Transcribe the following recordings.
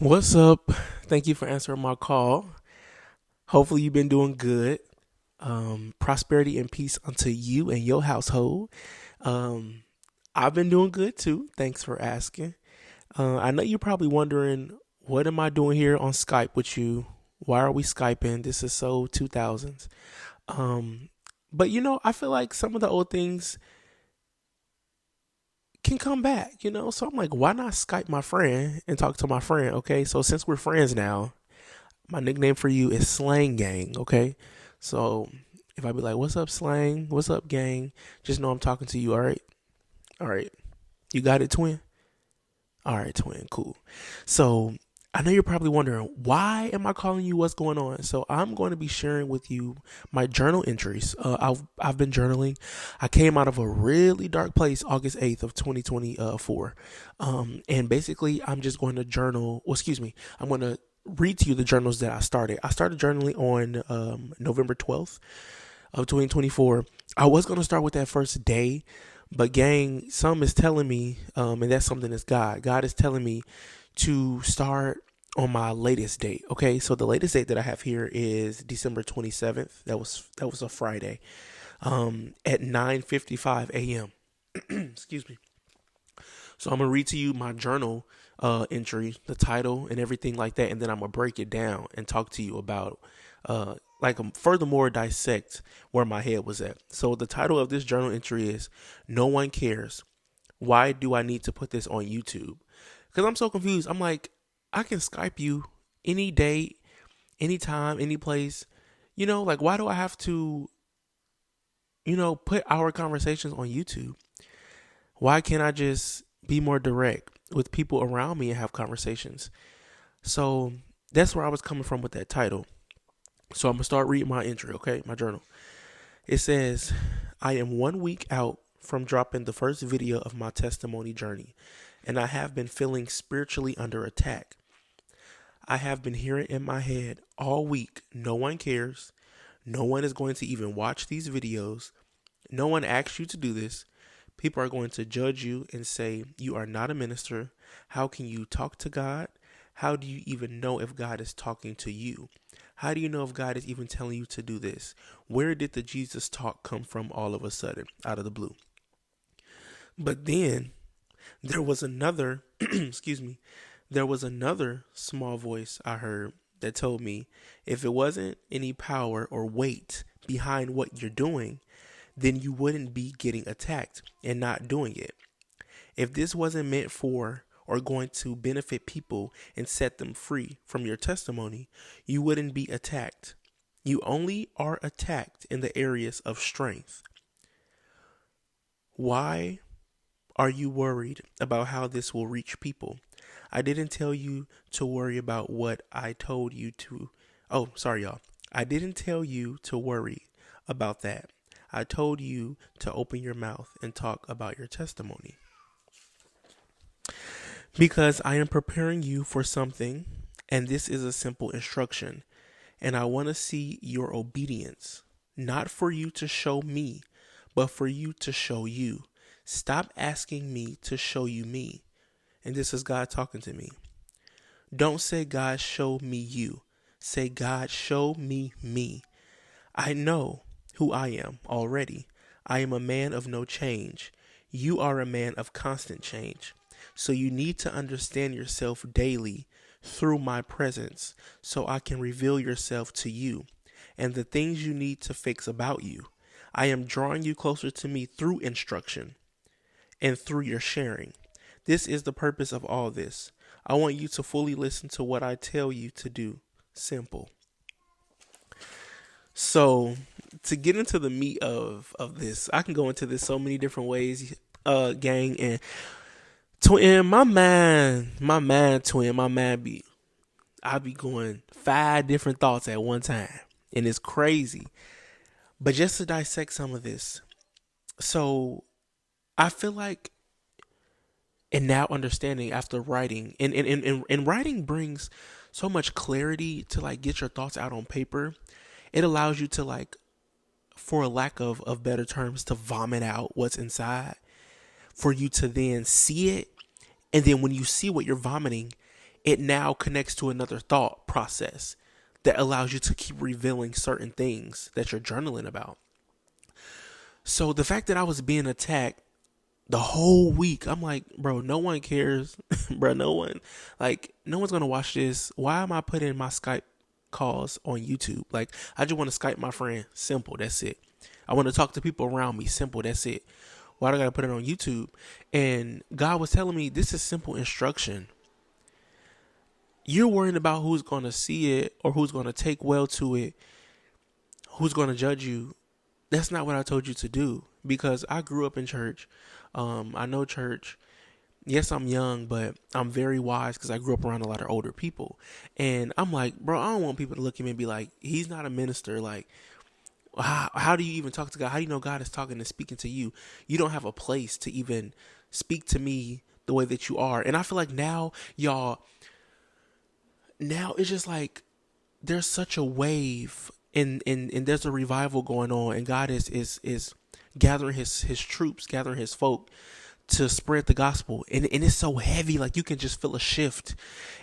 What's up? Thank you for answering my call. Hopefully, you've been doing good. Prosperity and peace unto you and your household. Um, I've been doing good too. Thanks for asking. I know you're probably wondering, what am I doing here on Skype with you? Why are we Skyping? This is so 2000s. Um, but I feel like some of the old things can come back, So I'm like, why not Skype my friend and talk to my friend? Okay. So since we're friends now, my nickname for you is Slang Gang, okay? So if I be like, "What's up, Slang? What's up, gang?" Just know I'm talking to you, all right? All right. You got it, twin? All right, twin. Cool. So I know you're probably wondering, why am I calling you? What's going on? So I'm going to be sharing with you my journal entries. I've been journaling. I came out of a really dark place August 8th of 2024, and basically I'm just going to journal. Well, excuse me. I'm going to read to you the journals that I started. I started journaling on November 12th of 2024. I was going to start with that first day, but gang, some is telling me, and that's something that's God. God is telling me to start on my latest date. Okay, so the latest date that I have here is December 27th. That was a Friday. At 9:55 a.m. Excuse me. So I'm gonna read to you my journal entry, the title, and everything like that, and then I'm gonna break it down and talk to you about furthermore dissect where my head was at. So the title of this journal entry is "No One Cares. Why do I need to put this on YouTube?" Because I'm so confused. I'm like, I can Skype you any day, anytime, any place. Like, why do I have to, put our conversations on YouTube? Why can't I just be more direct with people around me and have conversations? So that's where I was coming from with that title. So I'm going to start reading my entry, okay? My journal. It says, I am 1 week out from dropping the first video of my testimony journey, and I have been feeling spiritually under attack. I have been hearing in my head all week, no one cares. No one is going to even watch these videos. No one asked you to do this. People are going to judge you and say, you are not a minister. How can you talk to God? How do you even know if God is talking to you? How do you know if God is even telling you to do this? Where did the Jesus talk come from all of a sudden, out of the blue? But then there was another, excuse me, there was another small voice I heard that told me, if it wasn't any power or weight behind what you're doing, then you wouldn't be getting attacked and not doing it. If this wasn't meant for or going to benefit people and set them free from your testimony, you wouldn't be attacked. You only are attacked in the areas of strength. Why are you worried about how this will reach people? I didn't tell you to worry about what I told you to. Oh, sorry, y'all. I didn't tell you to worry about that. I told you to open your mouth and talk about your testimony. Because I am preparing you for something, and this is a simple instruction, and I want to see your obedience, not for you to show me, but for you to show you. Stop asking me to show you me. And this is God talking to me. Don't say, God, show me you. Say, God, show me me. I know who I am already. I am a man of no change. You are a man of constant change. So you need to understand yourself daily through my presence so I can reveal yourself to you and the things you need to fix about you. I am drawing you closer to me through instruction and through your sharing. This is the purpose of all this. I want you to fully listen to what I tell you to do. Simple. So, to get into the meat of this, I can go into this so many different ways, gang. And twin, my mind I be going 5 different thoughts at one time, and it's crazy. But just to dissect some of this, so I feel like, and now understanding after writing, and writing brings so much clarity to like get your thoughts out on paper. It allows you to, like, for a lack of better terms, to vomit out what's inside, for you to then see it. And then when you see what you're vomiting, it now connects to another thought process that allows you to keep revealing certain things that you're journaling about. So the fact that I was being attacked the whole week, I'm like, bro, no one cares. Bro, no one's going to watch this. Why am I putting my Skype calls on YouTube? Like, I just want to Skype my friend. Simple. That's it. I want to talk to people around me. Simple. That's it. Why do I got to put it on YouTube? And God was telling me, this is simple instruction. You're worrying about who's going to see it or who's going to take well to it, who's going to judge you. That's not what I told you to do, because I grew up in church. I know church. Yes, I'm young, but I'm very wise because I grew up around a lot of older people. And I'm like, bro, I don't want people to look at me and be like, he's not a minister. Like, how do you even talk to God? How do you know God is talking and speaking to you? You don't have a place to even speak to me the way that you are. And I feel like now, y'all, now it's just like there's such a wave and there's a revival going on, and God is gathering his troops, gathering his folk to spread the gospel. And it's so heavy, like you can just feel a shift.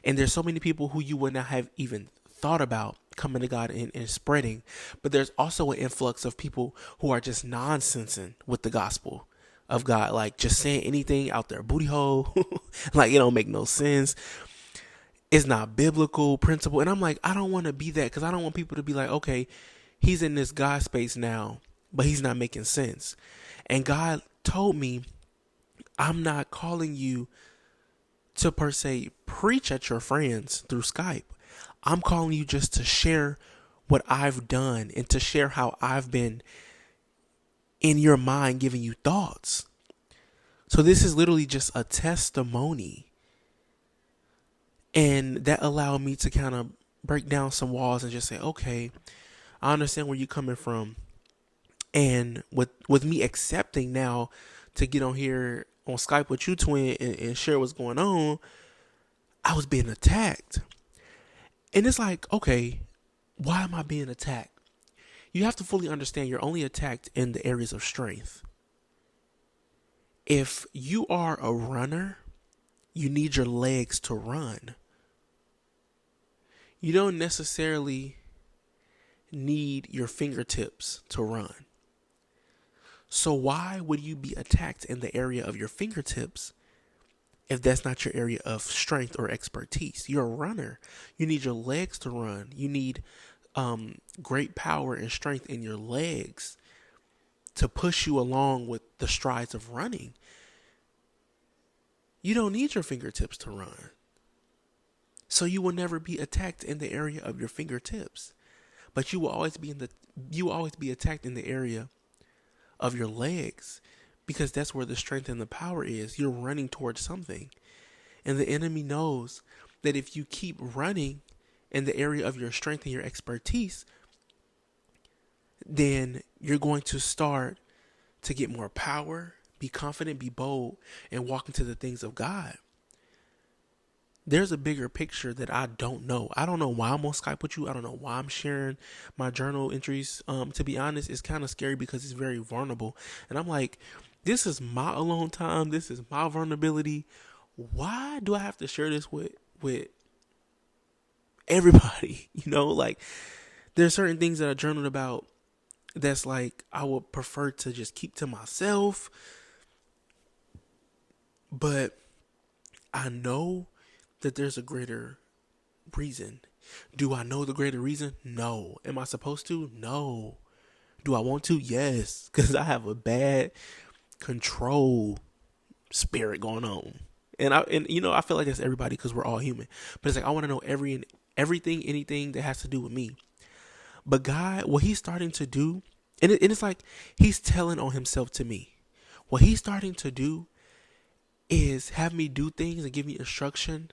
And there's so many people who you would not have even thought about coming to God and spreading. But there's also an influx of people who are just nonsensing with the gospel of God, like just saying anything out there, booty hole, like it don't make no sense. It's not biblical principle. And I'm like, I don't want to be that, because I don't want people to be like, okay, he's in this God space now, but he's not making sense. And God told me, I'm not calling you to per se preach at your friends through Skype. I'm calling you just to share what I've done and to share how I've been in your mind giving you thoughts. So this is literally just a testimony. And that allowed me to kind of break down some walls and just say, okay, I understand where you're coming from. And with me accepting now to get on here on Skype with you, twin, and share what's going on, I was being attacked. And it's like, okay, why am I being attacked? You have to fully understand you're only attacked in the areas of strength. If you are a runner, you need your legs to run. You don't necessarily need your fingertips to run. So why would you be attacked in the area of your fingertips if that's not your area of strength or expertise? You're a runner. You need your legs to run. You need great power and strength in your legs to push you along with the strides of running. You don't need your fingertips to run. So you will never be attacked in the area of your fingertips. But you will always be attacked in the area of your legs, because that's where the strength and the power is. You're running towards something. And the enemy knows that if you keep running in the area of your strength and your expertise, then you're going to start to get more power, be confident, be bold, and walk into the things of God. There's a bigger picture that I don't know. I don't know why I'm on Skype with you. I don't know why I'm sharing my journal entries. To be honest, it's kind of scary because it's very vulnerable. And I'm like, this is my alone time. This is my vulnerability. Why do I have to share this with everybody? You know, like there's certain things that I journaled about that's like I would prefer to just keep to myself. But I know that there's a greater reason. Do I know the greater reason? No. Am I supposed to? No. Do I want to? Yes. Because I have a bad control spirit going on. And you know, I feel like that's everybody because we're all human. But it's like I want to know everything, anything that has to do with me. But God, what he's starting to do, and it's like he's telling on himself to me. What he's starting to do is have me do things and give me instruction,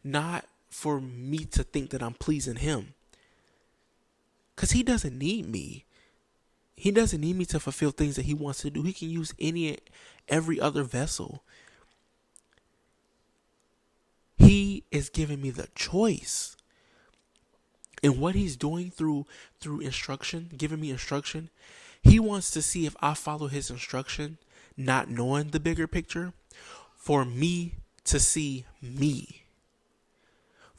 not for me to think that I'm pleasing him. Because he doesn't need me. He doesn't need me to fulfill things that he wants to do. He can use every other vessel. He is giving me the choice. And what he's doing through instruction, giving me instruction, he wants to see if I follow his instruction, not knowing the bigger picture, for me to see me.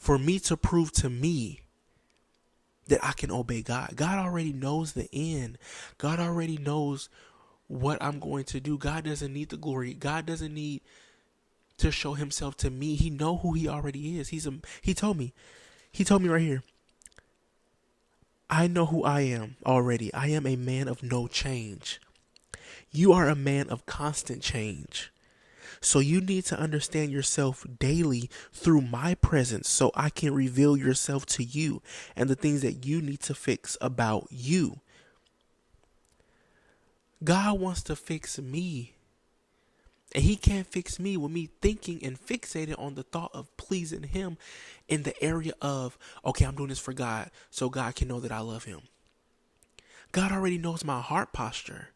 for me to prove to me that I can obey God. God already knows the end. God already knows what I'm going to do. God doesn't need the glory. God doesn't need to show himself to me. He know who he already is. He told me. He told me right here. I know who I am already. I am a man of no change. You are a man of constant change. So you need to understand yourself daily through my presence so I can reveal yourself to you and the things that you need to fix about you. God wants to fix me. And he can't fix me with me thinking and fixated on the thought of pleasing him in the area of, okay, I'm doing this for God so God can know that I love him. God already knows my heart posture.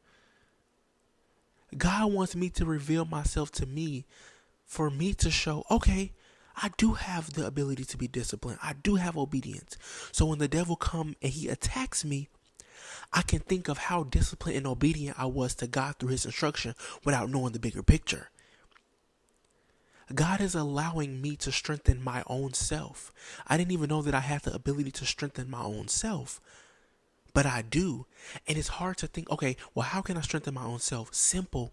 God wants me to reveal myself to me for me to show, okay, I do have the ability to be disciplined. I do have obedience. So when the devil comes and he attacks me, I can think of how disciplined and obedient I was to God through his instruction without knowing the bigger picture. God is allowing me to strengthen my own self. I didn't even know that I had the ability to strengthen my own self, but I do. And it's hard to think, okay, well, how can I strengthen my own self? Simple.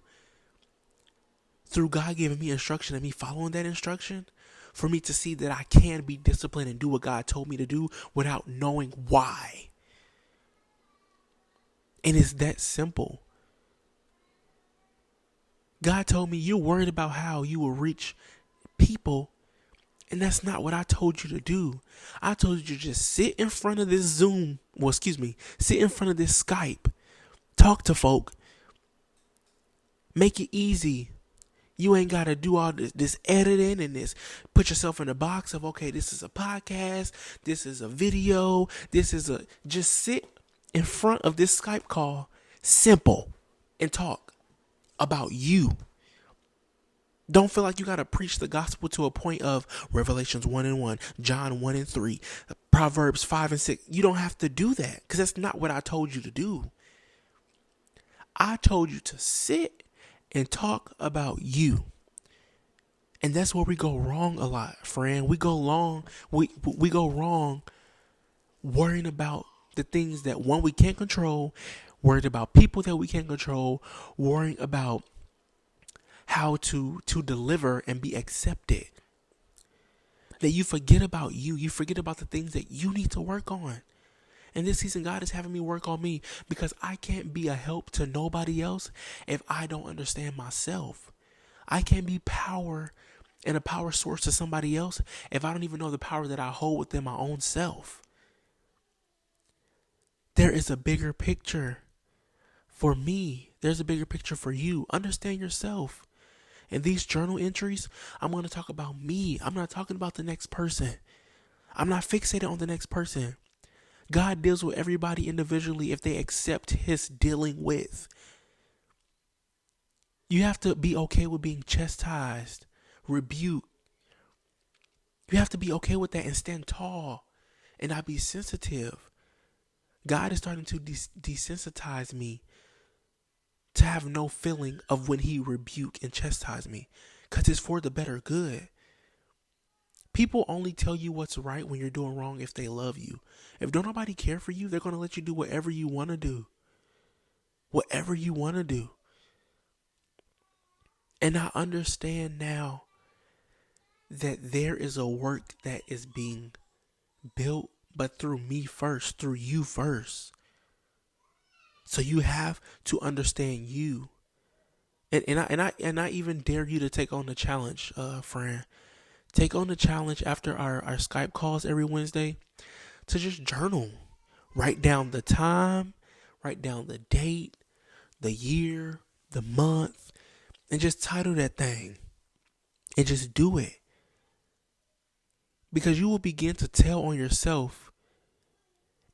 Through God giving me instruction and me following that instruction, for me to see that I can be disciplined and do what God told me to do without knowing why. And it's that simple. God told me you're worried about how you will reach people, and that's not what I told you to do. I told you to just sit in front of this sit in front of this Skype, talk to folk, make it easy. You ain't got to do all this editing and this, put yourself in the box of, okay, this is a podcast, this is a video, just sit in front of this Skype call, simple, and talk about you. Don't feel like you got to preach the gospel to a point of Revelations 1:1, John 1:3, Proverbs 5:6. You don't have to do that because that's not what I told you to do. I told you to sit and talk about you. And that's where we go wrong a lot, friend. We go wrong worrying about the things that, one, we can't control, worried about people that we can't control, worrying about how to deliver and be accepted. That you forget about you. You forget about the things that you need to work on. And this season, God is having me work on me because I can't be a help to nobody else if I don't understand myself. I can't be power and a power source to somebody else if I don't even know the power that I hold within my own self. There is a bigger picture for me. There's a bigger picture for you. Understand yourself. In these journal entries, I'm going to talk about me. I'm not talking about the next person. I'm not fixated on the next person. God deals with everybody individually if they accept his dealing with. You have to be okay with being chastised, rebuked. You have to be okay with that and stand tall and not be sensitive. God is starting to desensitize me to have no feeling of when he rebuke and chastise me because it's for the better good. People only tell you what's right when you're doing wrong if they love you. If don't nobody care for you, they're going to let you do whatever you want to do. Whatever you want to do. And I understand now that there is a work that is being built, but through me first, through you first. So you have to understand you. And I even dare you to take on the challenge, friend. Take on the challenge after our Skype calls every Wednesday to just journal. Write down the time, write down the date, the year, the month, and just title that thing. And just do it. Because you will begin to tell on yourself.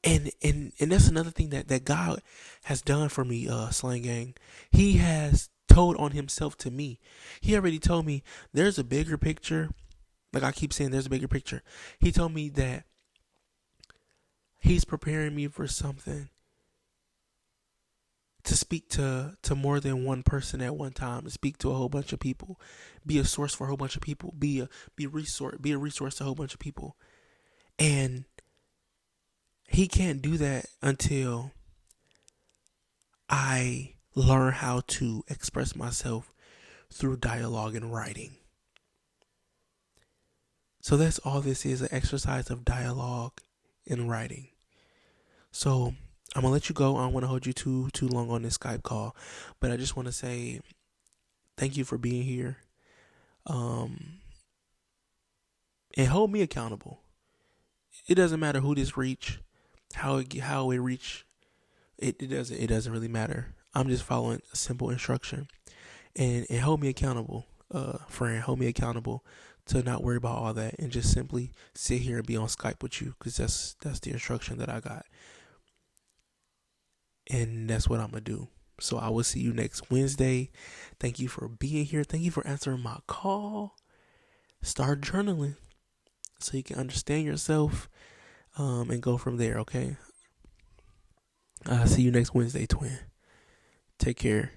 And that's another thing that God has done for me, Slang Gang. He has told on himself to me. He already told me there's a bigger picture. Like I keep saying, there's a bigger picture. He told me that he's preparing me for something to speak to more than one person at one time, to speak to a whole bunch of people, be a source for a whole bunch of people, be a resource to a whole bunch of people. And he can't do that until I learn how to express myself through dialogue and writing. So that's all this is, an exercise of dialogue and writing. So I'm gonna let you go. I don't want to hold you too long on this Skype call, but I just want to say thank you for being here. And hold me accountable. It doesn't matter who this reach, how it reach. It doesn't really matter. I'm just following a simple instruction, and hold me accountable, friend. Hold me accountable to not worry about all that and just simply sit here and be on Skype with you, because that's the instruction that I got, and that's what I'm gonna do. So I will see you next Wednesday. Thank you for being here. Thank you for answering my call. Start journaling so you can understand yourself, and go from there. Okay. See you next Wednesday, twin. Take care.